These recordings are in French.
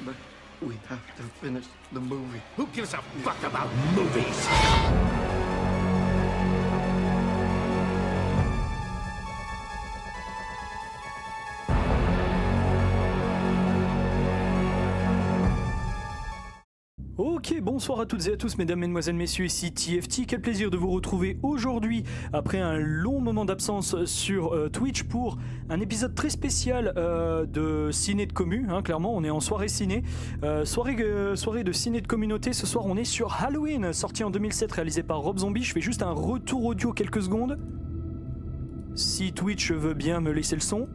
But we have to finish the movie. Who gives a fuck about movies? Ok, bonsoir à toutes et à tous, mesdames, mesdemoiselles, messieurs, ici TFT. Quel plaisir de vous retrouver aujourd'hui, après un long moment d'absence sur Twitch, pour un épisode très spécial de ciné de commu, hein, clairement, on est en soirée ciné. Soirée de ciné de communauté, ce soir on est sur Halloween, sorti en 2007, réalisé par Rob Zombie. Je fais juste un retour audio quelques secondes. Si Twitch veut bien me laisser le son.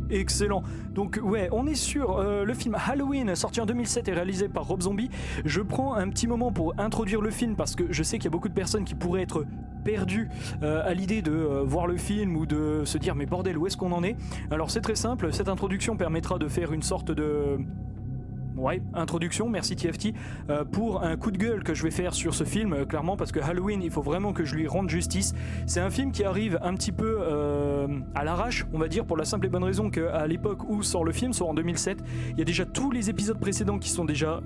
Excellent. Donc ouais, on est sur le film Halloween, sorti en 2007 et réalisé par Rob Zombie. Je prends un petit moment pour introduire le film parce que je sais qu'il y a beaucoup de personnes qui pourraient être perdues à l'idée de voir le film ou de se dire mais bordel, où est-ce qu'on en est? Alors c'est très simple, cette introduction permettra de faire une sorte de... Ouais, introduction, merci TFT, pour un coup de gueule que je vais faire sur ce film, clairement, parce que Halloween, il faut vraiment que je lui rende justice. C'est un film qui arrive un petit peu à l'arrache, on va dire, pour la simple et bonne raison qu'à l'époque où sort le film, soit en 2007, il y a déjà tous les épisodes précédents qui sont déjà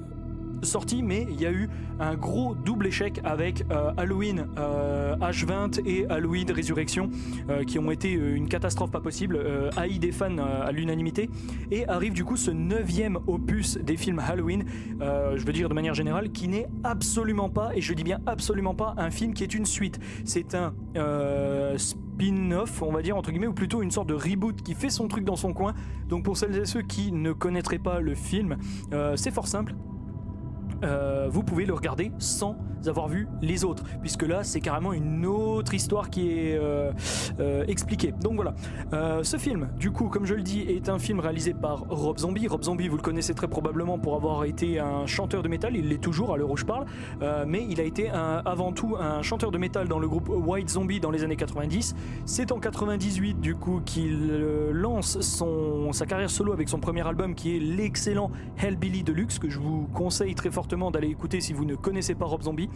sortis, mais il y a eu un gros double échec avec Halloween H20 et Halloween Résurrection qui ont été une catastrophe pas possible, haï des fans à l'unanimité, et arrive du coup ce 9e opus des films Halloween, je veux dire de manière générale, qui n'est absolument pas, et je dis bien absolument pas, un film qui est une suite. C'est un spin-off, on va dire entre guillemets, ou plutôt une sorte de reboot qui fait son truc dans son coin. Donc pour celles et ceux qui ne connaîtraient pas le film, c'est fort simple. Vous pouvez le regarder sans avoir vu les autres, puisque là c'est carrément une autre histoire qui est expliquée. Donc voilà, ce film du coup, comme je le dis, est un film réalisé par Rob Zombie. Rob Zombie, vous le connaissez très probablement pour avoir été un chanteur de métal, il l'est toujours à l'heure où je parle, mais il a été avant tout un chanteur de métal dans le groupe White Zombie dans les années 90. C'est en 98 du coup qu'il lance sa carrière solo avec son premier album, qui est l'excellent Hellbilly Deluxe, que je vous conseille très fortement d'aller écouter si vous ne connaissez pas Rob Zombie.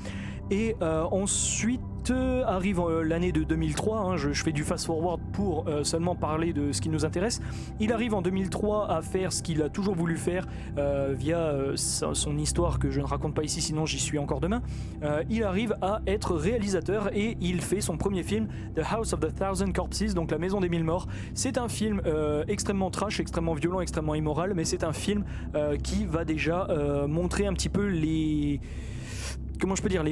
Et ensuite arrive l'année de 2003, hein, je fais du fast forward pour seulement parler de ce qui nous intéresse. Il arrive en 2003 à faire ce qu'il a toujours voulu faire via son histoire que je ne raconte pas ici, sinon j'y suis encore demain. Il arrive à être réalisateur et il fait son premier film, The House of the Thousand Corpses, donc la maison des 1000 morts. C'est un film extrêmement trash, extrêmement violent, extrêmement immoral, mais c'est un film qui va déjà montrer un petit peu les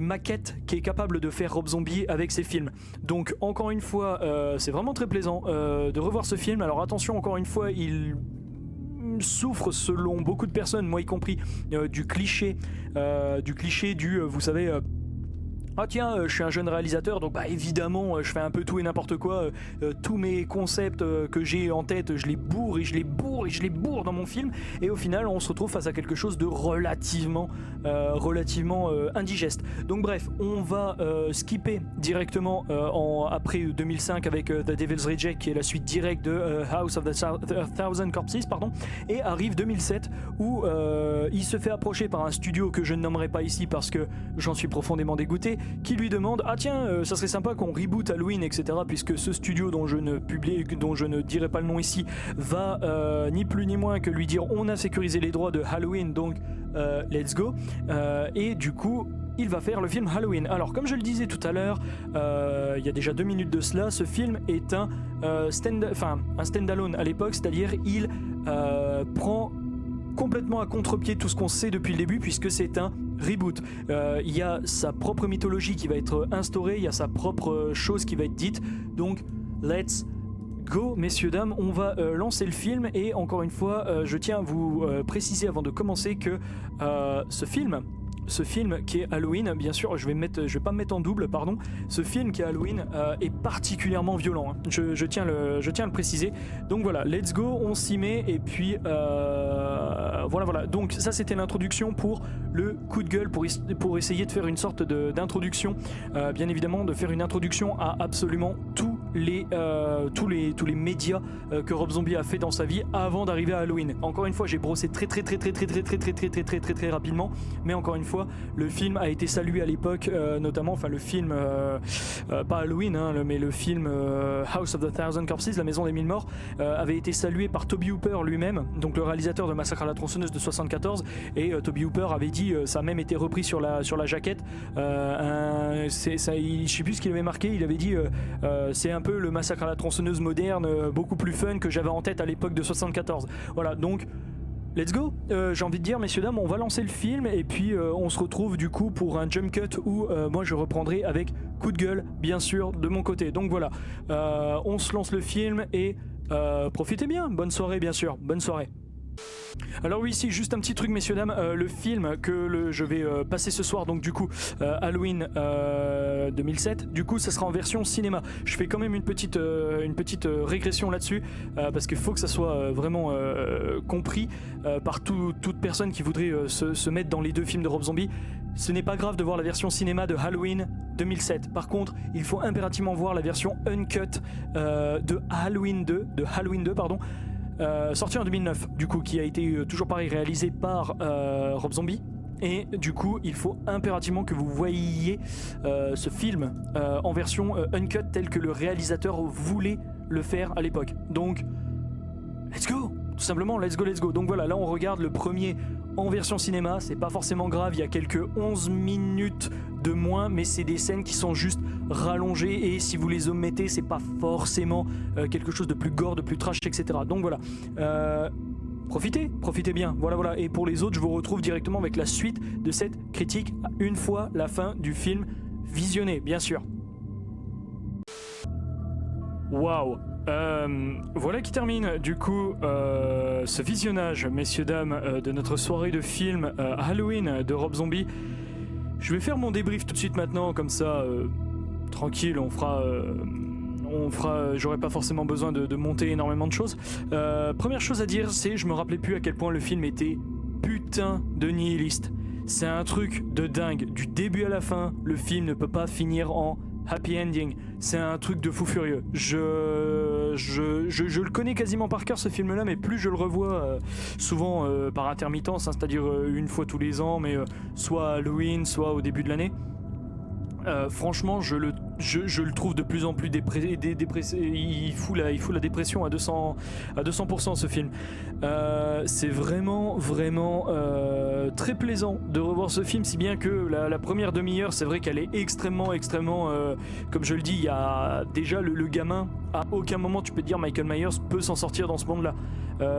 maquettes qu'est capable de faire Rob Zombie avec ses films. Donc encore une fois, c'est vraiment très plaisant de revoir ce film. Alors attention, encore une fois, il souffre selon beaucoup de personnes, moi y compris, du cliché du vous savez, ah tiens, je suis un jeune réalisateur, donc bah évidemment je fais un peu tout et n'importe quoi, tous mes concepts que j'ai en tête, je les bourre et je les bourre et je les bourre dans mon film, et au final on se retrouve face à quelque chose de relativement indigeste. Donc bref, on va skipper directement après 2005 avec The Devil's Reject, qui est la suite directe de House of the Thousand Corpses, pardon, et arrive 2007 où il se fait approcher par un studio que je ne nommerai pas ici parce que j'en suis profondément dégoûté, qui lui demande ah tiens, ça serait sympa qu'on reboot Halloween, etc., puisque ce studio dont je ne dirai pas le nom ici va ni plus ni moins que lui dire on a sécurisé les droits de Halloween, donc let's go, et du coup il va faire le film Halloween. Alors comme je le disais tout à l'heure, il y a déjà 2 minutes de cela, ce film est un stand-alone à l'époque, c'est-à-dire il prend complètement à contre-pied tout ce qu'on sait depuis le début, puisque c'est un reboot. Il y a sa propre mythologie qui va être instaurée, il y a sa propre chose qui va être dite, donc let's go, messieurs, dames, on va lancer le film. Et encore une fois, je tiens à vous préciser avant de commencer que ce film qui est Halloween, bien sûr, je vais pas me mettre en double, pardon. Ce film qui est Halloween est particulièrement violent, hein. Je tiens à le préciser. Donc voilà, let's go, on s'y met, et puis voilà. Donc ça, c'était l'introduction pour le coup de gueule, pour essayer de faire une sorte d'introduction, bien évidemment, de faire une introduction à absolument tout tous les médias que Rob Zombie a fait dans sa vie avant d'arriver à Halloween. Encore une fois, j'ai brossé très rapidement, mais encore une fois, le film a été salué à l'époque, notamment, enfin le film, pas Halloween, hein, mais le film House of the Thousand Corpses, la maison des mille morts, avait été salué par Tobe Hooper lui-même, donc le réalisateur de Massacre à la tronçonneuse de 74, et Tobe Hooper avait dit, ça a même été repris sur la jaquette, je sais plus ce qu'il avait marqué, il avait dit c'est un peu le Massacre à la tronçonneuse moderne, beaucoup plus fun que j'avais en tête à l'époque de 74. Voilà, donc let's go. J'ai envie de dire, messieurs dames, on va lancer le film et puis on se retrouve du coup pour un jump cut où moi je reprendrai avec coup de gueule, bien sûr, de mon côté. Donc voilà, on se lance le film et profitez bien. Bonne soirée, bien sûr. Bonne soirée. Alors oui, ici juste un petit truc, messieurs dames, le film que je vais passer ce soir, donc du coup Halloween 2007, du coup ça sera en version cinéma. Je fais quand même une petite régression là-dessus parce qu'il faut que ça soit vraiment compris par toute personne qui voudrait se mettre dans les deux films de Rob Zombie. Ce n'est pas grave de voir la version cinéma de Halloween 2007. Par contre, il faut impérativement voir la version uncut de Halloween 2, sorti en 2009, du coup, qui a été toujours pareil réalisé par Rob Zombie. Et du coup, il faut impérativement que vous voyiez ce film en version uncut tel que le réalisateur voulait le faire à l'époque. Donc, let's go! Tout simplement, let's go. Donc voilà, là on regarde le premier en version cinéma, c'est pas forcément grave, il y a quelques 11 minutes de moins, mais c'est des scènes qui sont juste rallongées et si vous les omettez, c'est pas forcément quelque chose de plus gore, de plus trash, etc. Donc voilà, profitez bien, voilà. Et pour les autres, je vous retrouve directement avec la suite de cette critique une fois la fin du film visionné, bien sûr. Waouh! Voilà qui termine du coup ce visionnage, messieurs dames, de notre soirée de film Halloween de Rob Zombie. Je vais faire mon débrief tout de suite maintenant, comme ça, tranquille, on fera, j'aurai pas forcément besoin de monter énormément de choses. Première chose à dire, c'est je me rappelais plus à quel point le film était putain de nihiliste. C'est un truc de dingue, du début à la fin, le film ne peut pas finir en happy ending. C'est un truc de fou furieux. Je le connais quasiment par cœur, ce film-là, mais plus je le revois, souvent par intermittence, hein, c'est-à-dire une fois tous les ans, mais soit à Halloween, soit au début de l'année. Franchement, je le trouve de plus en plus dépressé. Il fout la dépression à 200% ce film. C'est vraiment très plaisant de revoir ce film, si bien que la première demi-heure, c'est vrai qu'elle est extrêmement comme je le dis, il y a déjà le gamin, à aucun moment tu peux te dire Michael Myers peut s'en sortir dans ce monde-là.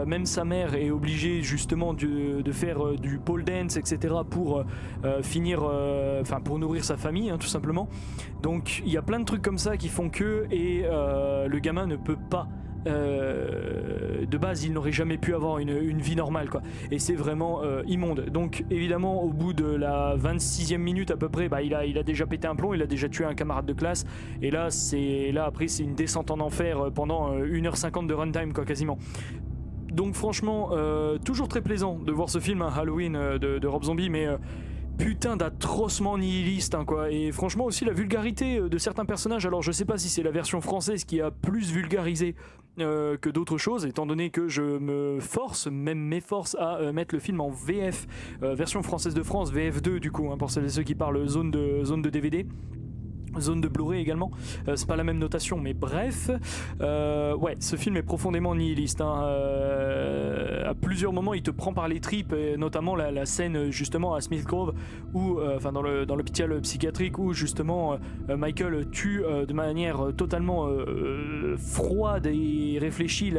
Même sa mère est obligée justement de faire du pole dance, etc. pour pour nourrir sa famille, hein, tout simplement. Donc il y a plein de trucs comme ça qui font que le gamin ne peut pas. De base, il n'aurait jamais pu avoir une vie normale, quoi. Et c'est vraiment immonde. Donc évidemment, au bout de la 26e minute à peu près, il a déjà pété un plomb, il a déjà tué un camarade de classe. Et là après c'est une descente en enfer pendant 1h50 de runtime, quoi, quasiment. Donc franchement, toujours très plaisant de voir ce film, hein, Halloween de Rob Zombie, mais putain d'atrocement nihiliste, hein, quoi. Et franchement aussi la vulgarité de certains personnages. Alors je sais pas si c'est la version française qui a plus vulgarisé que d'autres choses, étant donné que je m'efforce à mettre le film en VF, version française de France, VF2 du coup, hein, pour celles et ceux qui parlent zone de DVD. Zone de Blu-ray également, c'est pas la même notation, mais bref, ouais, ce film est profondément nihiliste, hein. À plusieurs moments il te prend par les tripes, et notamment la scène justement à Smith Grove, où, dans l'hôpital psychiatrique, où justement Michael tue de manière totalement froide et réfléchie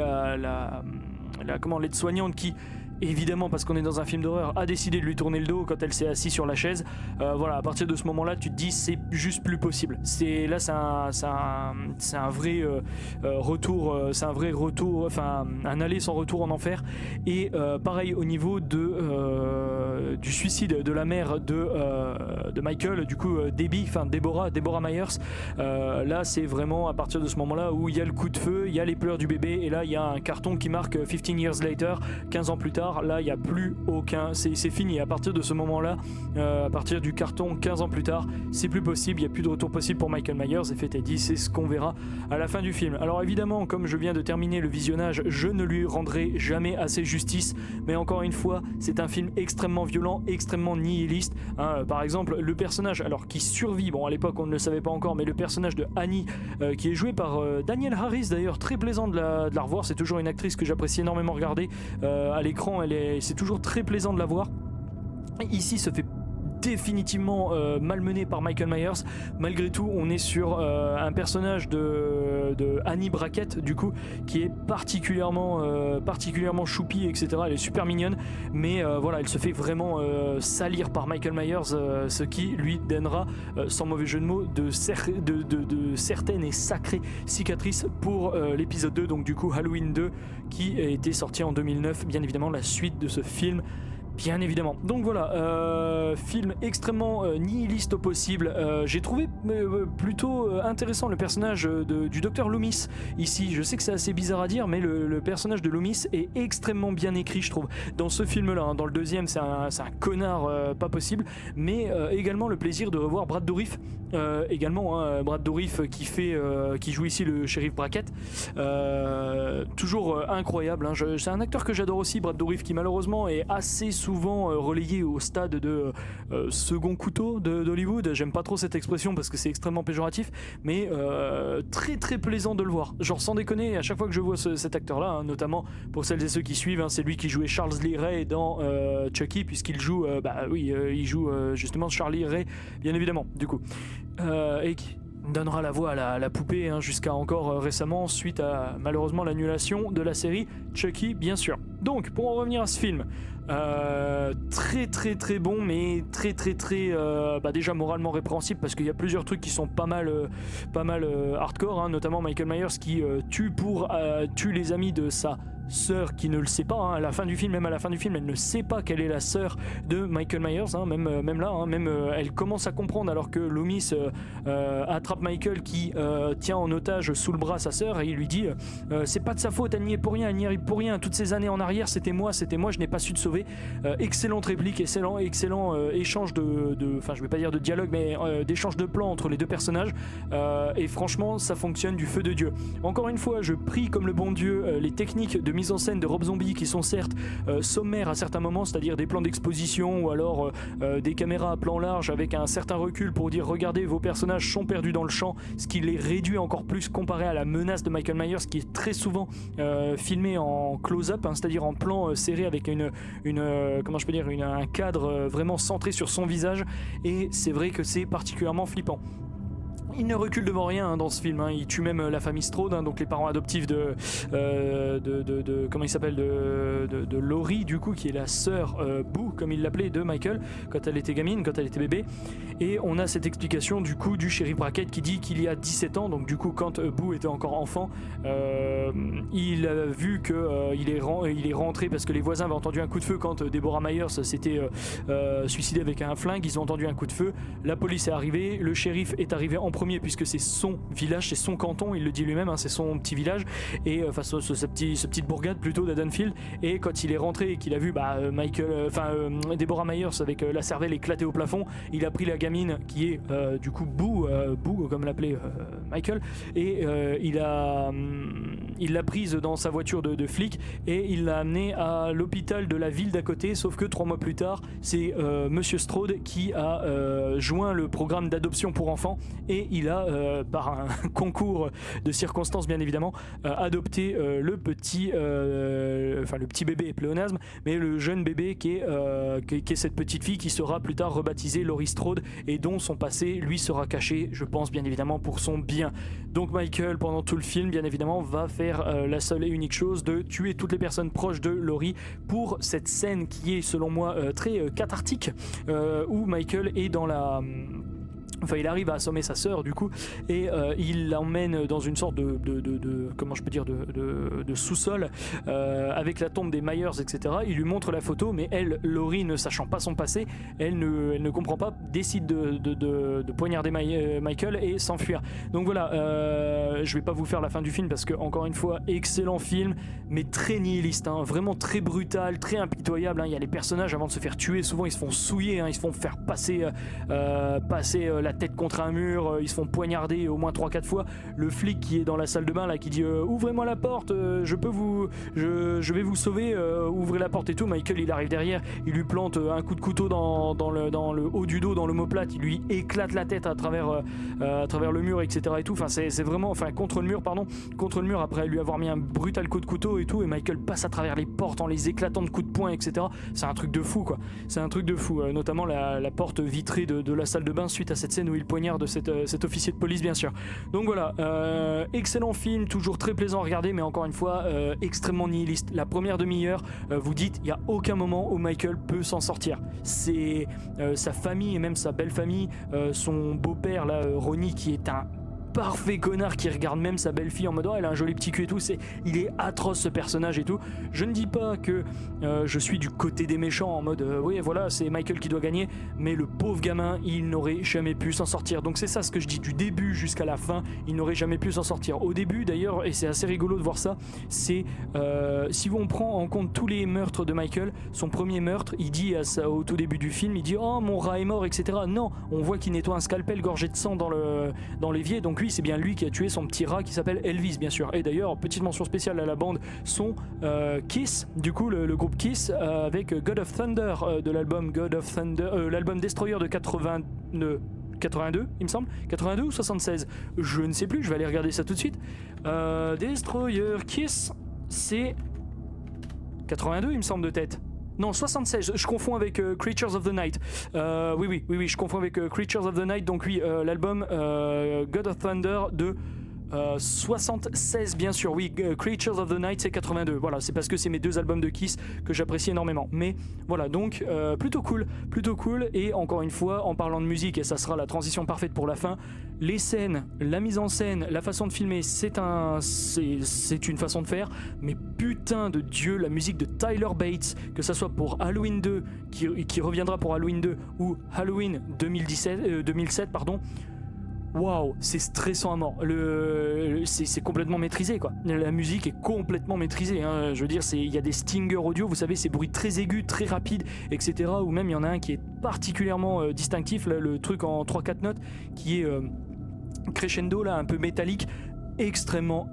l'aide-soignante qui, évidemment parce qu'on est dans un film d'horreur, a décidé de lui tourner le dos quand elle s'est assise sur la chaise. Voilà, à partir de ce moment-là, tu te dis c'est juste plus possible. C'est un vrai retour, enfin un aller sans retour en enfer. Et pareil au niveau du suicide de la mère de Michael, du coup Deborah Myers. Là, c'est vraiment à partir de ce moment-là où il y a le coup de feu, il y a les pleurs du bébé, et là il y a un carton qui marque 15 years later, 15 ans plus tard. tard, là il n'y a plus aucun, c'est fini. À partir de ce moment-là, à partir du carton 15 ans plus tard, c'est plus possible, il n'y a plus de retour possible pour Michael Myers, et fait et dit, c'est ce qu'on verra à la fin du film. Alors évidemment, comme je viens de terminer le visionnage, je ne lui rendrai jamais assez justice, mais encore une fois, c'est un film extrêmement violent, extrêmement nihiliste, hein. Par exemple, le personnage, alors qui survit, bon à l'époque on ne le savait pas encore, mais le personnage de Annie, qui est joué par Danielle Harris d'ailleurs, très plaisant de la revoir, c'est toujours une actrice que j'apprécie énormément regarder à l'écran, c'est toujours très plaisant de la voir. Ici se fait définitivement malmené par Michael Myers. Malgré tout, on est sur un personnage de Annie Brackett, du coup, qui est particulièrement choupie, etc. Elle est super mignonne, mais voilà, elle se fait vraiment salir par Michael Myers, ce qui lui donnera, sans mauvais jeu de mots, de certaines et sacrées cicatrices pour l'épisode 2, donc du coup Halloween 2, qui était sorti en 2009, bien évidemment la suite de ce film. Bien évidemment. Donc voilà, film extrêmement nihiliste au possible. J'ai trouvé plutôt intéressant le personnage du docteur Loomis ici. Je sais que c'est assez bizarre à dire, mais le personnage de Loomis est extrêmement bien écrit, je trouve. Dans ce film-là, hein. Dans le deuxième, c'est un connard pas possible, mais également le plaisir de revoir Brad Dourif. Également, hein, Brad Dourif qui joue ici le shérif Brackett. Toujours incroyable. Hein. C'est un acteur que j'adore aussi, Brad Dourif, qui malheureusement est assez souvent relayé au stade de second couteau d'Hollywood. J'aime pas trop cette expression parce que c'est extrêmement péjoratif, mais très très plaisant de le voir. Genre sans déconner, à chaque fois que je vois cet acteur-là, hein, notamment pour celles et ceux qui suivent, hein, c'est lui qui jouait Charles Lee Ray dans Chucky, puisqu'il joue, il joue justement Charlie Ray, bien évidemment, du coup. Et qui donnera la voix à la poupée, hein, jusqu'à encore récemment, suite à malheureusement l'annulation de la série Chucky, bien sûr. Donc, pour en revenir à ce film, très très très bon, mais très déjà moralement répréhensible, parce qu'il y a plusieurs trucs qui sont pas mal hardcore, hein, notamment Michael Myers qui tue les amis de sa sœur, qui ne le sait pas, hein, à la fin du film, elle ne sait pas quelle est la sœur de Michael Myers, hein, même là, hein, elle commence à comprendre alors que Loomis attrape Michael qui tient en otage sous le bras sa sœur, et il lui dit c'est pas de sa faute, elle n'y est pour rien, elle n'y arrive pour rien, toutes ces années en arrière c'était moi, je n'ai pas su te sauver. Excellente réplique, excellent échange enfin je vais pas dire de dialogue, mais d'échange de plans entre les deux personnages, et franchement ça fonctionne du feu de Dieu. Encore une fois, je prie comme le bon Dieu les techniques de mise en scène de Rob Zombie, qui sont certes sommaires à certains moments, c'est-à-dire des plans d'exposition ou alors des caméras à plan large avec un certain recul pour dire regardez, vos personnages sont perdus dans le champ, ce qui les réduit encore plus comparé à la menace de Michael Myers, qui est très souvent filmé en close-up, hein, c'est-à-dire en plan serré avec un cadre vraiment centré sur son visage, et c'est vrai que c'est particulièrement flippant. Il ne recule devant rien, hein, dans ce film, hein. Il tue même la famille Strode, hein, donc les parents adoptifs de Laurie, du coup, qui est la sœur Boo, comme il l'appelait, de Michael quand elle était gamine, quand elle était bébé. Et on a cette explication du coup du shérif Brackett qui dit qu'il y a 17 ans, donc du coup quand Boo était encore enfant, il a vu que il est rentré parce que les voisins avaient entendu un coup de feu quand Deborah Myers s'était suicidée avec un flingue. Ils ont entendu un coup de feu, la police est arrivée, le shérif est arrivé en premier puisque c'est son village, c'est son canton, il le dit lui-même, hein, c'est son petit village, et enfin ce petite bourgade plutôt d'Haddonfield. Et quand il est rentré et qu'il a vu Deborah Myers avec la cervelle éclatée au plafond, il a pris la gamine qui est du coup Boo comme l'appelait Michael, et il l'a prise dans sa voiture de flic et il l'a amenée à l'hôpital de la ville d'à côté, sauf que 3 mois plus tard c'est Monsieur Strode qui a joint le programme d'adoption pour enfants, et il a par un concours de circonstances bien évidemment adopté le petit bébé pléonasme, mais le jeune bébé qui est cette petite fille qui sera plus tard rebaptisée Laurie Strode, et dont son passé lui sera caché, je pense bien évidemment pour son bien. Donc Michael, pendant tout le film, bien évidemment, va faire la seule et unique chose de tuer toutes les personnes proches de Laurie pour cette scène qui est selon moi très cathartique, où Michael est dans Enfin, il arrive à assommer sa sœur du coup, et il l'emmène dans une sorte de comment je peux dire, de sous-sol avec la tombe des Myers, etc. Il lui montre la photo, mais elle, Laurie, ne sachant pas son passé, elle ne comprend pas, décide de poignarder Michael et s'enfuir. Donc voilà, je vais pas vous faire la fin du film parce que, encore une fois, excellent film, mais très nihiliste, hein, vraiment très brutal, très impitoyable, hein. Il y a les personnages, avant de se faire tuer, souvent ils se font souiller, hein, ils se font faire passer la tête contre un mur, ils se font poignarder au moins 3-4 fois. Le flic qui est dans la salle de bain là, qui dit ouvrez-moi la porte, je vais vous sauver, ouvrez la porte et tout. Michael, il arrive derrière, il lui plante un coup de couteau dans le haut du dos, dans l'omoplate, il lui éclate la tête à travers le mur, etc. et tout. Enfin, c'est vraiment, enfin, contre le mur, après lui avoir mis un brutal coup de couteau et tout, et Michael passe à travers les portes en les éclatant de coups de poing, etc. C'est un truc de fou, quoi. C'est un truc de fou, notamment la porte vitrée de la salle de bain suite à cette scène où il poignarde cet officier de police, bien sûr. Donc voilà, excellent film, toujours très plaisant à regarder, mais encore une fois, extrêmement nihiliste. La première demi-heure, vous dites, il n'y a aucun moment où Michael peut s'en sortir. C'est sa famille, et même sa belle famille, son beau-père, là, Ronnie, qui est un parfait connard, qui regarde même sa belle-fille en mode oh, elle a un joli petit cul et tout. Il est atroce, ce personnage et tout. Je ne dis pas que je suis du côté des méchants en mode oui voilà, c'est Michael qui doit gagner, mais le pauvre gamin, il n'aurait jamais pu s'en sortir. Donc c'est ça ce que je dis, du début jusqu'à la fin, il n'aurait jamais pu s'en sortir. Au début d'ailleurs, et c'est assez rigolo de voir ça, c'est si on prend en compte tous les meurtres de Michael, son premier meurtre, il dit au tout début du film, il dit oh mon rat est mort, etc. Non, on voit qu'il nettoie un scalpel gorgé de sang dans l'évier, donc c'est bien lui qui a tué son petit rat qui s'appelle Elvis, bien sûr. Et d'ailleurs, petite mention spéciale à la bande son Kiss, du coup le groupe Kiss, avec God of Thunder de l'album God of Thunder, l'album Destroyer de 82, il me semble, 82 ou 76, je ne sais plus, je vais aller regarder ça tout de suite. Destroyer Kiss, c'est 82, il me semble, de tête. Non, 76, je confonds avec Creatures of the Night. Oui, je confonds avec Creatures of the Night. Donc oui, l'album God of Thunder de 76, bien sûr. Oui, Creatures of the Night, c'est 82. Voilà, c'est parce que c'est mes deux albums de Kiss que j'apprécie énormément. Mais voilà, donc plutôt cool. Et encore une fois, en parlant de musique, et ça sera la transition parfaite pour la fin, les scènes, la mise en scène, la façon de filmer, c'est une façon de faire, mais putain de Dieu, la musique de Tyler Bates, que ça soit pour Halloween 2, qui reviendra pour Halloween 2, ou Halloween 2007, pardon. Waouh, c'est stressant à mort. C'est complètement maîtrisé, quoi. La musique est complètement maîtrisée, hein. Je veux dire, il y a des stingers audio, vous savez, ces bruits très aigus, très rapides, etc. Ou même il y en a un qui est particulièrement distinctif, là, le truc en 3-4 notes, qui est crescendo, là, un peu métallique, extrêmement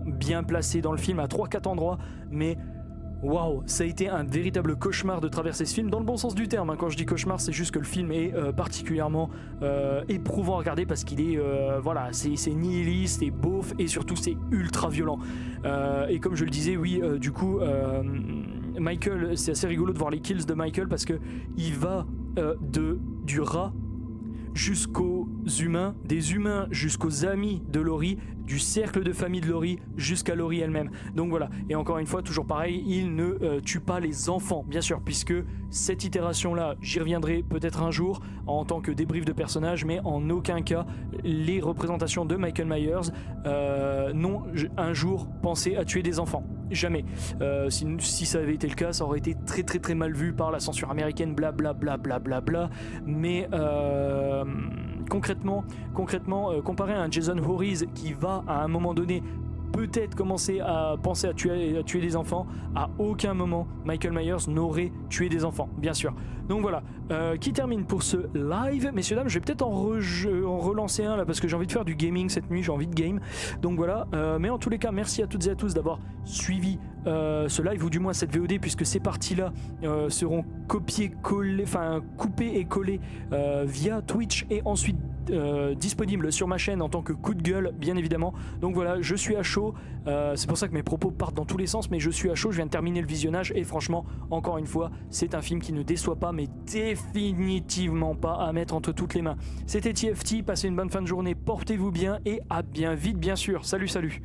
bien placé dans le film à 3-4 endroits, mais waouh, ça a été un véritable cauchemar de traverser ce film, dans le bon sens du terme, hein. Quand je dis cauchemar, c'est juste que le film est particulièrement éprouvant à regarder parce qu'il est, voilà, c'est nihiliste et beauf, et surtout c'est ultra violent. Et comme je le disais, oui, du coup, Michael, c'est assez rigolo de voir les kills de Michael parce que il va du rat jusqu'aux humains, des humains jusqu'aux amis de Laurie, du cercle de famille de Laurie jusqu'à Laurie elle-même. Donc voilà, et encore une fois, toujours pareil, il ne tue pas les enfants, bien sûr, puisque cette itération-là, j'y reviendrai peut-être un jour en tant que débrief de personnage, mais en aucun cas les représentations de Michael Myers n'ont un jour pensé à tuer des enfants. Jamais. Si ça avait été le cas, ça aurait été très mal vu par la censure américaine, blablabla. Mais concrètement, comparé à un Jason Voorhees qui va à un moment donné peut-être commencer à penser à tuer des enfants, à aucun moment Michael Myers n'aurait tué des enfants, bien sûr. Donc voilà, qui termine pour ce live. Messieurs dames, je vais peut-être en relancer un là parce que j'ai envie de faire du gaming cette nuit, j'ai envie de game. Donc voilà, mais en tous les cas, merci à toutes et à tous d'avoir suivi ce live, ou du moins cette VOD, puisque ces parties-là seront coupées et collées via Twitch et ensuite disponible sur ma chaîne en tant que coup de gueule, bien évidemment. Donc voilà, je suis à chaud, c'est pour ça que mes propos partent dans tous les sens, mais je suis à chaud, je viens de terminer le visionnage et franchement, encore une fois, c'est un film qui ne déçoit pas, mais définitivement pas à mettre entre toutes les mains. C'était TFT, passez une bonne fin de journée, portez-vous bien et à bien vite, bien sûr. Salut